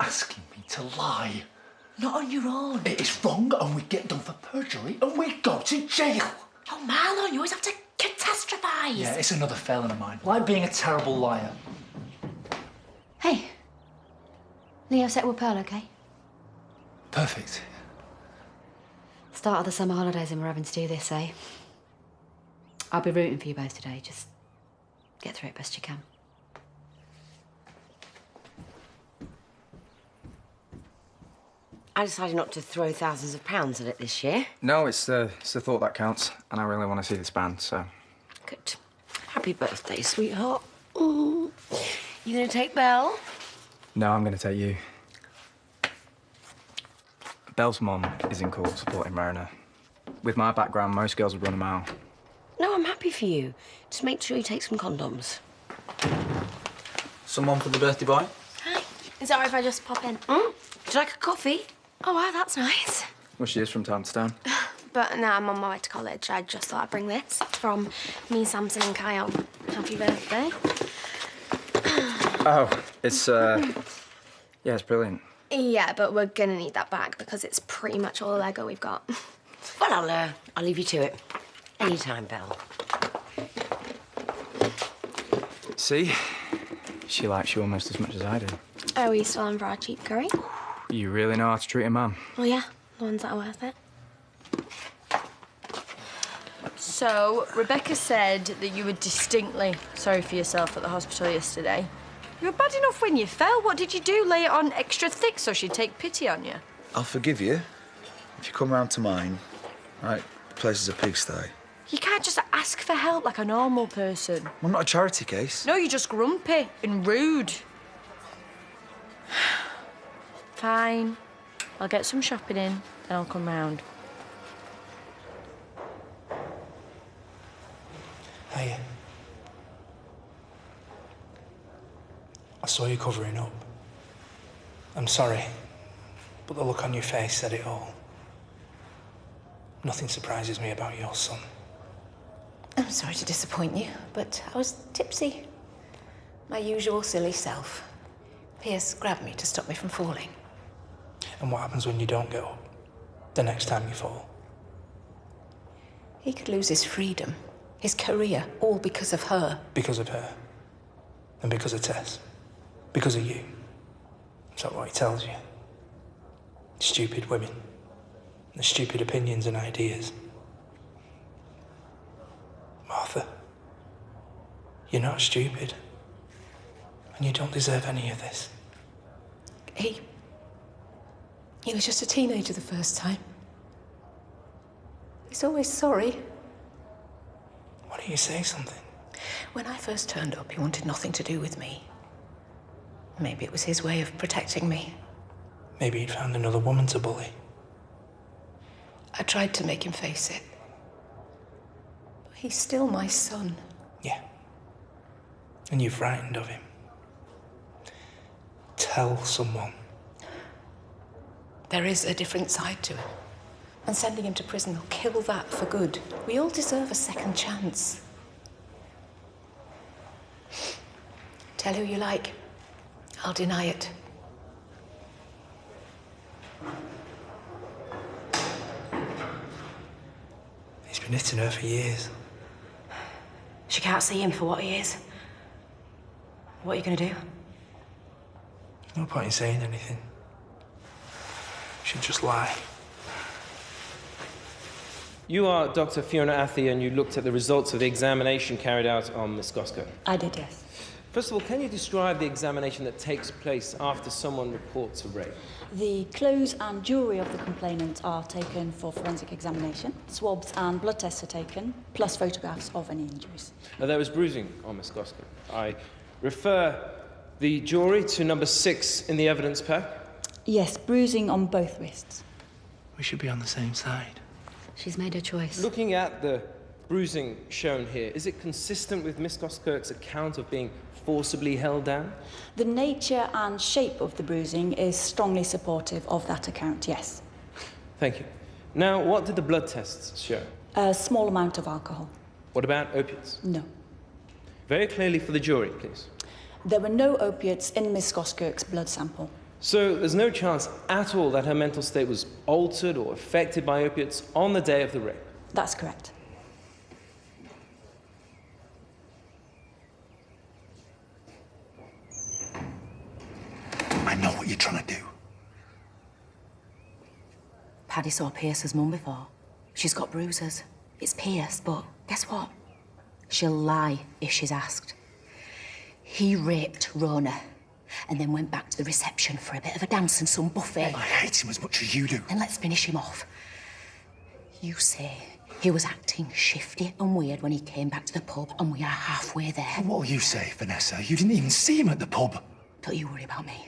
asking me to lie. Not on your own. It is wrong, and we get done for perjury, and we go to jail. Oh, Marlon, you always have to catastrophise. Yeah, it's another failing of mine. Like being a terrible liar. Hey. Leo set with Pearl, okay? Perfect. Start of the summer holidays and we're having to do this, eh? I'll be rooting for you both today. Just get through it best you can. I decided not to throw thousands of pounds at it this year. No, it's the thought that counts, and I really want to see this band, so... Good. Happy birthday, sweetheart. Ooh. You gonna take Belle? No, I'm going to take you. Belle's mum is in court supporting Mariner. With my background, most girls would run a mile. No, I'm happy for you. Just make sure you take some condoms. Someone for the birthday boy? Hi. Is it all right if I just pop in? Would you like a coffee? Oh, wow, that's nice. Well, she is from time to time. But now I'm on my way to college. I just thought I'd bring this from me, Samson and Kyle. Happy birthday. Oh, it's, yeah, it's brilliant. Yeah, but we're gonna need that back because it's pretty much all the Lego we've got. Well, I'll leave you to it. Anytime, Belle. See? She likes you almost as much as I do. Are we still on for our cheap curry? You really know how to treat a man. Well, yeah, the ones that are worth it. So, Rebecca said that you were distinctly sorry for yourself at the hospital yesterday. You were bad enough when you fell. What did you do? Lay it on extra thick so she'd take pity on you? I'll forgive you if you come round to mine. Right, the place is a pigsty. You can't just ask for help like a normal person. Well, not a charity case. No, you're just grumpy and rude. Fine. I'll get some shopping in, then I'll come round. Hiya. I saw you covering up. I'm sorry, but the look on your face said it all. Nothing surprises me about your son. I'm sorry to disappoint you, but I was tipsy. My usual silly self. Pierce grabbed me to stop me from falling. And what happens when you don't get up? The next time you fall? He could lose his freedom, his career, all because of her. Because of her. And because of Tess. Because of you. Is that what he tells you? Stupid women. And stupid opinions and ideas. Martha, you're not stupid. And you don't deserve any of this. He was just a teenager the first time. He's always sorry. Why don't you say something? When I first turned up, he wanted nothing to do with me. Maybe it was his way of protecting me. Maybe he'd found another woman to bully. I tried to make him face it. But he's still my son. Yeah. And you're frightened of him. Tell someone. There is a different side to him. And sending him to prison will kill that for good. We all deserve a second chance. Tell who you like. I'll deny it. He's been hitting her for years. She can't see him for what he is. What are you going to do? No point in saying anything. She'd just lie. You are Dr. Fiona Athy, and you looked at the results of the examination carried out on Miss Gosko. I did, yes. First of all, can you describe the examination that takes place after someone reports a rape? The clothes and jewellery of the complainant are taken for forensic examination. Swabs and blood tests are taken, plus photographs of any injuries. Now, there was bruising on Miss Gosko. I refer the jury to number 6 in the evidence pack. Yes, bruising on both wrists. We should be on the same side. She's made her choice. Looking at the bruising shown here, is it consistent with Miss Goskirk's account of being forcibly held down? The nature and shape of the bruising is strongly supportive of that account, yes. Thank you. Now, what did the blood tests show? A small amount of alcohol. What about opiates? No. Very clearly for the jury, please. There were no opiates in Miss Goskirk's blood sample. So there's no chance at all that her mental state was altered or affected by opiates on the day of the rape? That's correct. I know what you're trying to do. Paddy saw Pierce's mum before. She's got bruises. It's Pierce, but guess what? She'll lie if she's asked. He raped Rona and then went back to the reception for a bit of a dance and some buffet. I hate him as much as you do. Then let's finish him off. You say he was acting shifty and weird when he came back to the pub, and we are halfway there. What will you say, Vanessa? You didn't even see him at the pub. Don't you worry about me.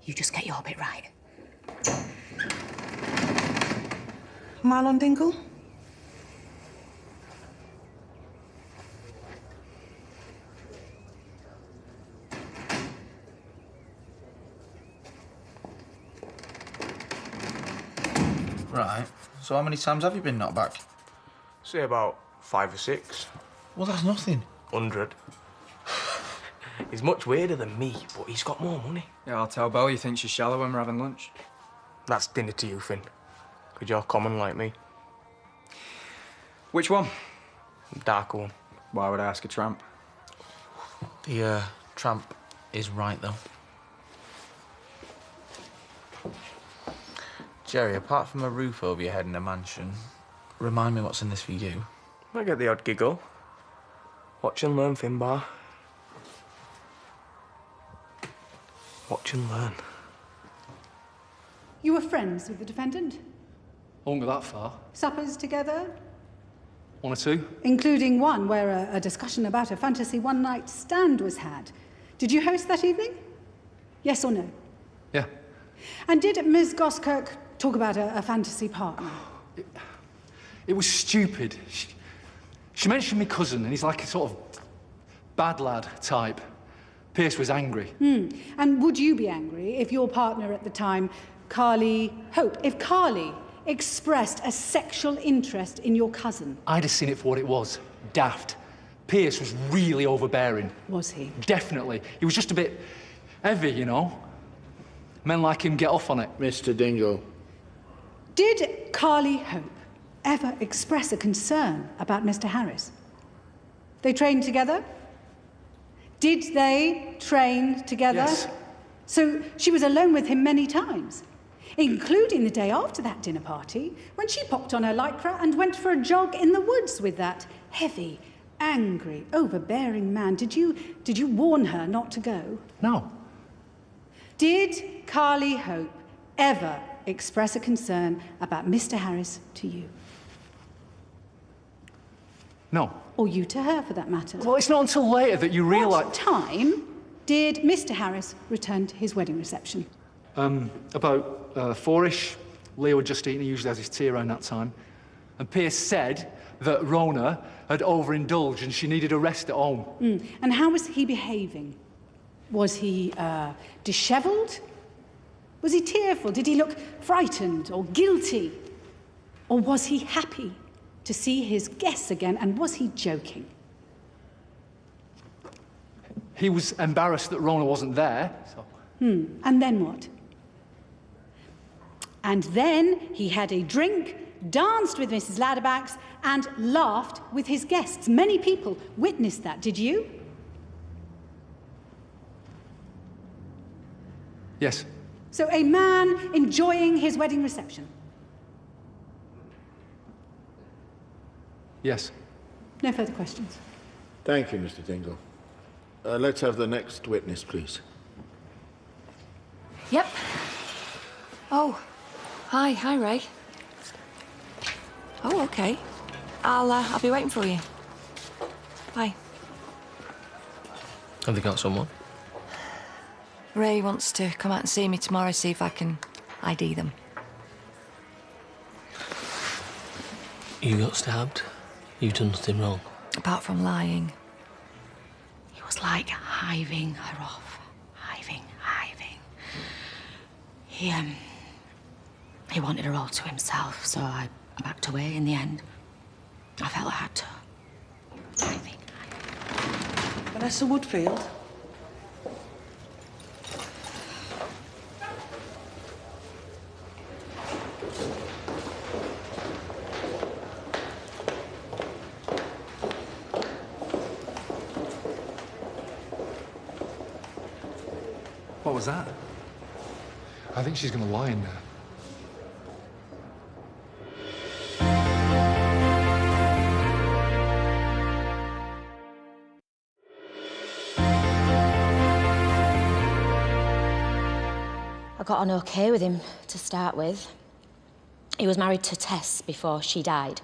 You just get your bit right. Marlon Dingle? Right. So how many times have you been knocked back? Say about 5 or 6. Well, that's nothing. 100. He's much weirder than me, but he's got more money. Yeah, I'll tell Belle you think she's shallow when we're having lunch. That's dinner to you, Finn. Because you're common like me. Which one? Darker one. Why would I ask a tramp? The, tramp is right, though. Jerry, apart from a roof over your head and a mansion, remind me what's in this for you. I get the odd giggle. Watch and learn, Finbar. Watch and learn. You were friends with the defendant? I won't go that far. Suppers together? 1 or 2. Including one where a discussion about a fantasy one-night stand was had. Did you host that evening? Yes or no? Yeah. And did Ms. Goskirk talk about a fantasy partner? It was stupid. She mentioned my cousin, and he's like a sort of bad lad type. Pierce was angry. And would you be angry if your partner at the time, Carly Hope, if Carly expressed a sexual interest in your cousin? I'd have seen it for what it was. Daft. Pierce was really overbearing. Was he? Definitely. He was just a bit heavy, you know. Men like him get off on it. Mr. Dingle. Did Carly Hope ever express a concern about Mr. Harris? They trained together? Did they train together? Yes. So she was alone with him many times, including the day after that dinner party, when she popped on her lycra and went for a jog in the woods with that heavy, angry, overbearing man. Did you warn her not to go? No. Did Carly Hope ever express a concern about Mr. Harris to you? No. Or you to her, for that matter? Well, it's not until later that you realise... What time did Mr. Harris return to his wedding reception? About 4-ish. Leo had just eaten. He usually has his tea around that time. And Pierce said that Rona had overindulged and she needed a rest at home. And how was he behaving? Was he dishevelled? Was he tearful? Did he look frightened or guilty? Or was he happy to see his guests again, and was he joking? He was embarrassed that Rona wasn't there. So. And then what? And then he had a drink, danced with Mrs. Ladderbacks, and laughed with his guests. Many people witnessed that. Did you? Yes. So a man enjoying his wedding reception. Yes. No further questions. Thank you, Mr. Dingle. Let's have the next witness, please. Yep. Oh, hi, Ray. Oh, okay. I'll be waiting for you. Bye. Have they got someone? Ray wants to come out and see me tomorrow, see if I can ID them. You got stabbed? You've done nothing wrong. Apart from lying. He was like hiving her off. Hiving. He wanted her all to himself, so I backed away in the end. I felt I had to. Hiving. Vanessa Woodfield? was that? I think she's going to lie in there. I got on okay with him to start with. He was married to Tess before she died.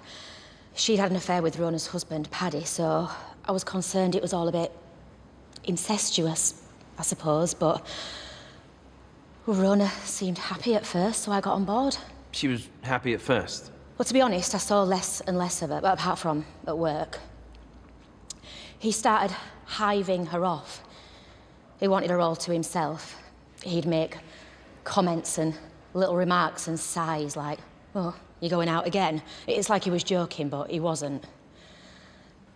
She'd had an affair with Rona's husband, Paddy, so I was concerned it was all a bit incestuous, I suppose, but Rona seemed happy at first, so I got on board. She was happy at first? Well, to be honest, I saw less and less of her, apart from at work. He started hiving her off. He wanted her all to himself. He'd make comments and little remarks and sighs like, "Oh, you're going out again?" It's like he was joking, but he wasn't.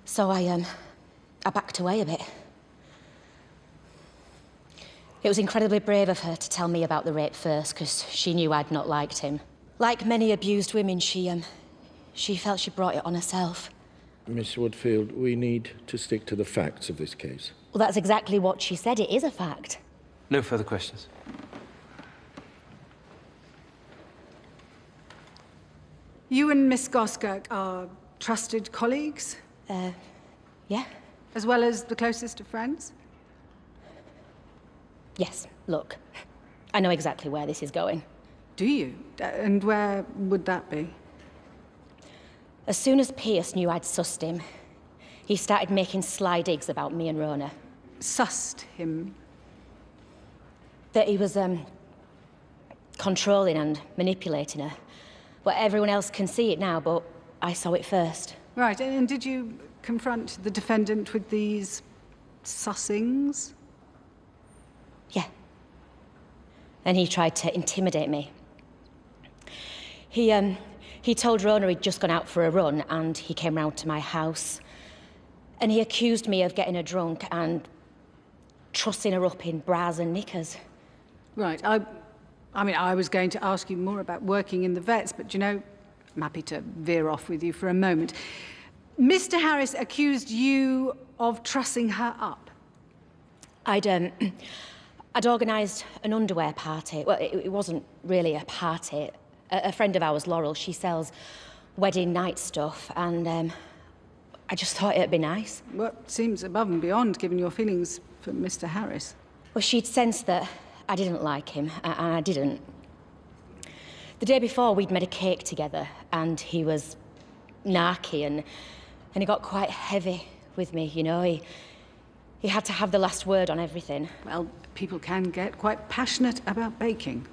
So I backed away a bit. It was incredibly brave of her to tell me about the rape first, because she knew I'd not liked him. Like many abused women, she felt she brought it on herself. Miss Woodfield, we need to stick to the facts of this case. Well, that's exactly what she said. It is a fact. No further questions. You and Miss Goskirk are trusted colleagues? Yeah. As well as the closest of friends? Yes, look. I know exactly where this is going. Do you? And where would that be? As soon as Pierce knew I'd sussed him, he started making sly digs about me and Rona. Sussed him? That he was, controlling and manipulating her. Well, everyone else can see it now, but I saw it first. Right, and did you confront the defendant with these sussings? Yeah. And he tried to intimidate me. He told Rona he'd just gone out for a run, and he came round to my house. And he accused me of getting her drunk and trussing her up in bras and knickers. Right, I mean, I was going to ask you more about working in the vets, but, you know, I'm happy to veer off with you for a moment. Mr. Harris accused you of trussing her up. I'd organised an underwear party. Well, it wasn't really a party. A friend of ours, Laurel, she sells wedding night stuff, and I just thought it'd be nice. Well, it seems above and beyond, given your feelings for Mr. Harris. Well, she'd sensed that I didn't like him, and I didn't. The day before, we'd made a cake together, and he was narky, and he got quite heavy with me, you know. He had to have the last word on everything. Well, people can get quite passionate about baking.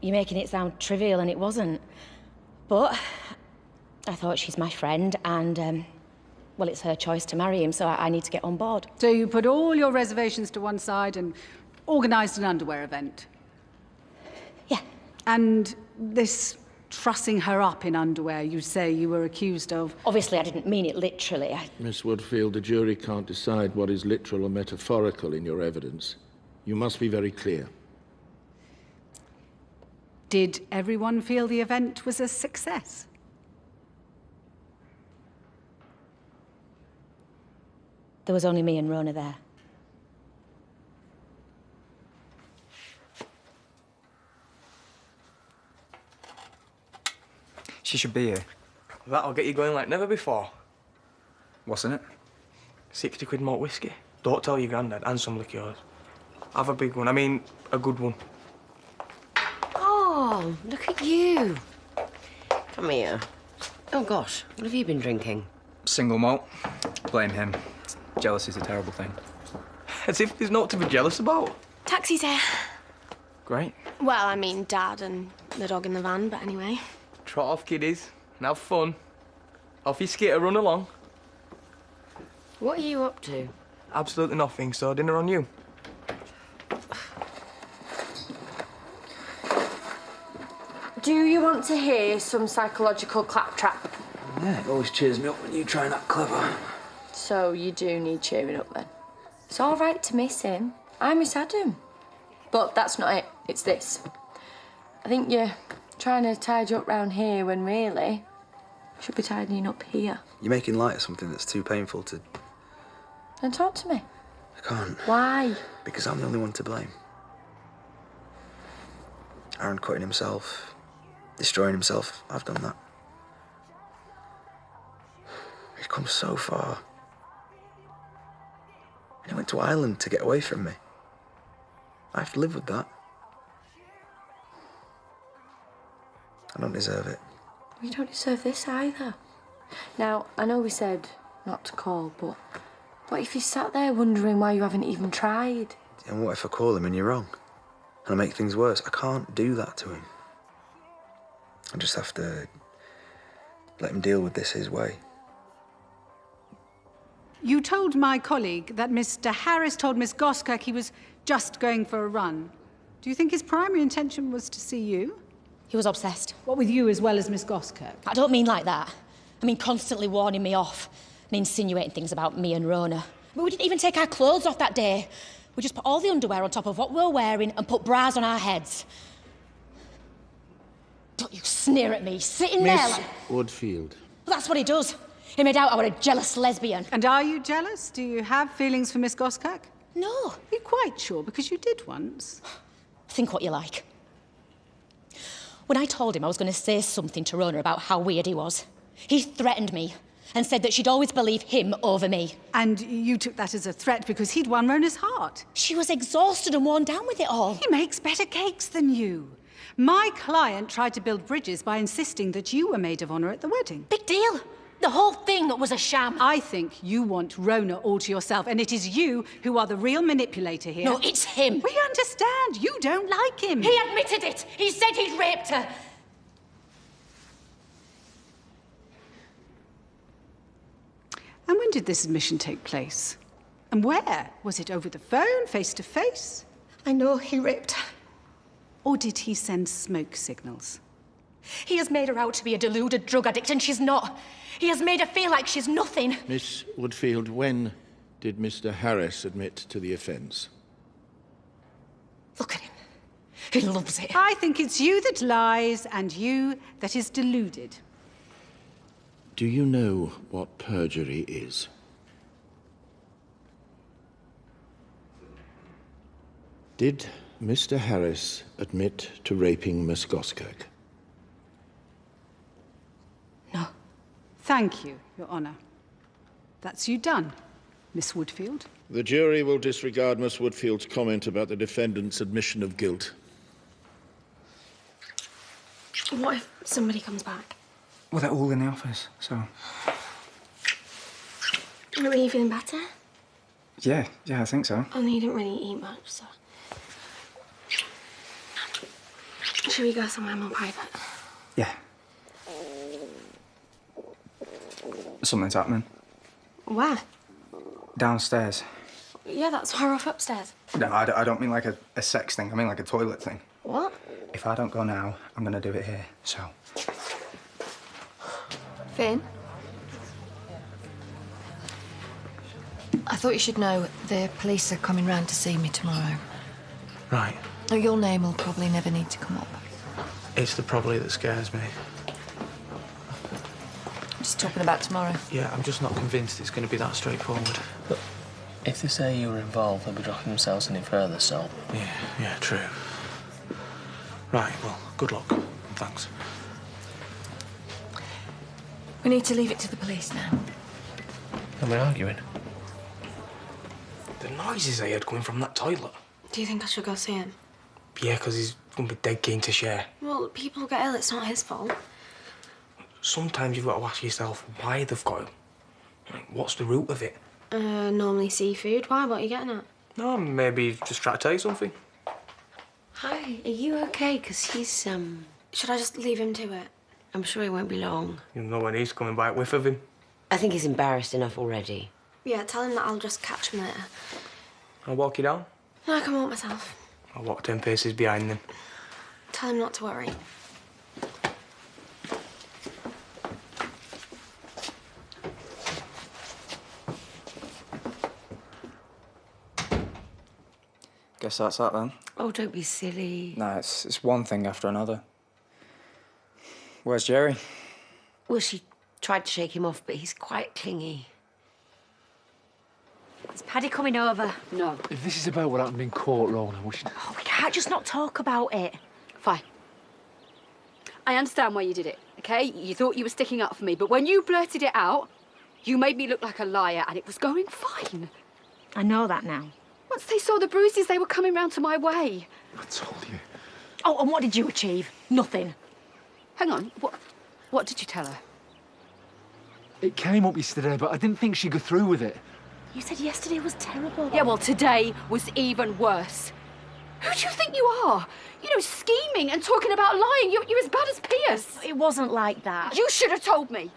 You're making it sound trivial, and it wasn't. But I thought she's my friend, and, well, it's her choice to marry him, so I need to get on board. So you put all your reservations to one side and organised an underwear event? Yeah. And this trussing her up in underwear, you say you were accused of? Obviously, I didn't mean it literally. Miss Woodfield, the jury can't decide what is literal or metaphorical in your evidence. You must be very clear. Did everyone feel the event was a success? There was only me and Rona there. She should be here. That'll get you going like never before. What's in it? 60 quid malt whiskey. Don't tell your granddad, and some liqueurs. Have a big one. I mean, a good one. Oh, look at you. Come here. Oh, gosh, what have you been drinking? Single malt. Blame him. Jealousy's a terrible thing. As if there's naught to be jealous about. Taxi's here. Great. Well, I mean, Dad and the dog in the van, but anyway. Trot off, kiddies, and have fun. Off your skater, run along. What are you up to? Absolutely nothing, so dinner on you. Do you want to hear some psychological claptrap? Yeah, it always cheers me up when you try and act clever. So you do need cheering up then? It's all right to miss him. I miss Adam. But that's not it. It's this. I think you're trying to tidy up round here when really you should be tidying up here. You're making light of something that's too painful to... Then talk to me. I can't. Why? Because I'm the only one to blame. Aaron cutting himself, destroying himself. I've done that. He's come so far. And he went to Ireland to get away from me. I have to live with that. I don't deserve it. You don't deserve this either. Now, I know we said not to call, but what if you sat there wondering why you haven't even tried? And what if I call him and you're wrong? And I make things worse? I can't do that to him. I just have to let him deal with this his way. You told my colleague that Mr. Harris told Miss Goskirk he was just going for a run. Do you think his primary intention was to see you? He was obsessed. What, with you as well as Miss Goskirk? I don't mean like that. I mean constantly warning me off and insinuating things about me and Rona. But we didn't even take our clothes off that day. We just put all the underwear on top of what we're wearing and put bras on our heads. Don't you sneer at me, sitting there Miss like... Woodfield. Well, that's what he does. He made out I were a jealous lesbian. And are you jealous? Do you have feelings for Miss Goskirk? No. Are you quite sure? Because you did once. Think what you like. When I told him I was going to say something to Rona about how weird he was, he threatened me and said that she'd always believe him over me. And you took that as a threat because he'd won Rona's heart. She was exhausted and worn down with it all. He makes better cakes than you. My client tried to build bridges by insisting that you were maid of honour at the wedding. Big deal. The whole thing was a sham. I think you want Rona all to yourself, and it is you who are the real manipulator here. No, it's him. We understand. You don't like him. He admitted it. He said he'd raped her. And when did this admission take place? And where? Was it over the phone, face to face? I know he raped her. Or did he send smoke signals? He has made her out to be a deluded drug addict, and she's not. He has made her feel like she's nothing. Miss Woodfield, when did Mr. Harris admit to the offence? Look at him. He loves it. I think it's you that lies and you that is deluded. Do you know what perjury is? Did Mr. Harris admit to raping Miss Goskirk? No. Thank you, Your Honour. That's you done, Miss Woodfield. The jury will disregard Miss Woodfield's comment about the defendant's admission of guilt. What if somebody comes back? Well, they're all in the office, so... Are you feeling better? Yeah, I think so. Oh, no, you didn't really eat much, so... Should we go somewhere more private? Yeah. Something's happening. Where? Downstairs. Yeah, that's far off upstairs. No, I don't mean like a sex thing. I mean like a toilet thing. What? If I don't go now, I'm gonna do it here, so... Finn? I thought you should know the police are coming round to see me tomorrow. Right. Oh, your name will probably never need to come up. It's the probably that scares me. Just talking about tomorrow. Yeah, I'm just not convinced it's going to be that straightforward. But if they say you were involved, they'll be dropping themselves any further, so... Yeah, true. Right, well, good luck. Thanks. We need to leave it to the police now. And we're arguing. The noises I heard coming from that toilet. Do you think I should go see him? Yeah, because he's going to be dead keen to share. Well, people get ill, it's not his fault. Sometimes you've got to ask yourself why they've got it. Like, what's the root of it? Normally seafood. Why? What are you getting at? No, maybe he's just trying to tell you something. Hi, are you okay? Because he's, Should I just leave him to it? I'm sure he won't be long. You know when he's coming by a whiff of him. I think he's embarrassed enough already. Yeah, tell him that I'll just catch him later. I'll walk you down. No, I can walk myself. I'll walk 10 paces behind them. Tell him not to worry. Guess that's that then. Oh, don't be silly. No, it's one thing after another. Where's Jerry? Well, she tried to shake him off, but he's quite clingy. Is Paddy coming over? No. If this is about what happened in court, Lorna, we should... Oh, we can't just not talk about it. Fine. I understand why you did it, okay? You thought you were sticking up for me, but when you blurted it out, you made me look like a liar, and it was going fine. I know that now. Once they saw the bruises, they were coming round to my way. I told you. Oh, and what did you achieve? Nothing. Hang on, what did you tell her? It came up yesterday, but I didn't think she'd go through with it. You said yesterday was terrible. Yeah, well, today was even worse. Who do you think you are? You know, scheming and talking about lying. You're as bad as Pierce. It wasn't like that. You should have told me.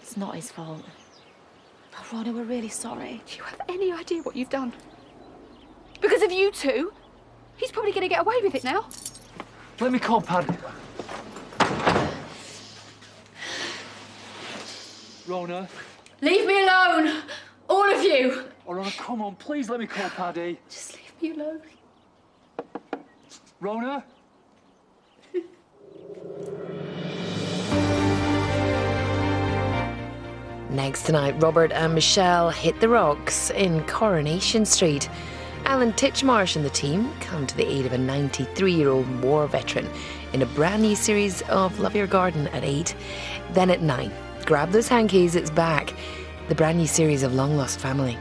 It's not his fault. Oh, Rhoda, we're really sorry. Do you have any idea what you've done? Because of you two, he's probably going to get away with it now. Let me call Paddy. Rona. Leave me alone, all of you. Oh, Rona, come on, please let me call Paddy. Just leave me alone. Rona? Next tonight, Robert and Michelle hit the rocks in Coronation Street. Alan Titchmarsh and the team come to the aid of a 93-year-old war veteran in a brand new series of Love Your Garden at 8. Then at 9, grab those hankies, it's back. The brand new series of Long Lost Family.